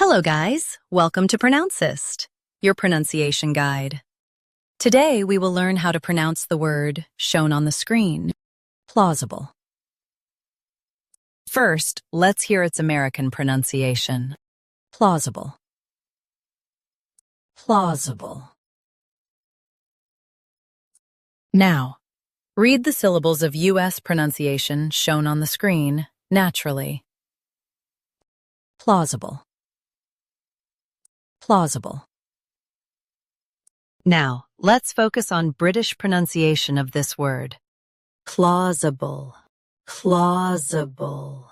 Hello guys, welcome to Pronouncist, your pronunciation guide. Today we will learn how to pronounce the word shown on the screen, plausible. First, let's hear its American pronunciation. Plausible. Plausible. Now, read the syllables of U.S. pronunciation shown on the screen naturally. Plausible. Plausible. Now, let's focus on British pronunciation of this word. Plausible. Plausible.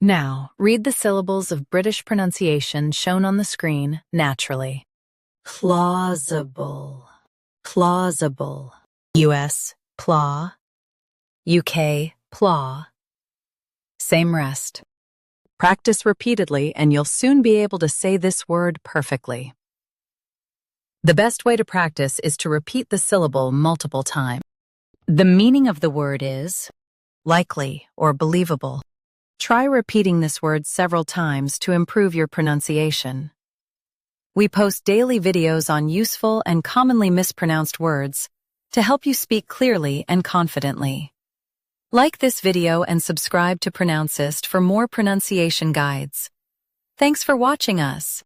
Now, read the syllables of British pronunciation shown on the screen naturally. Plausible. Plausible. US, plaw. UK, plaw. Same rest. Practice repeatedly and you'll soon be able to say this word perfectly. The best way to practice is to repeat the syllable multiple times. The meaning of the word is likely or believable. Try repeating this word several times to improve your pronunciation. We post daily videos on useful and commonly mispronounced words to help you speak clearly and confidently. Like this video and subscribe to Pronouncist for more pronunciation guides. Thanks for watching us.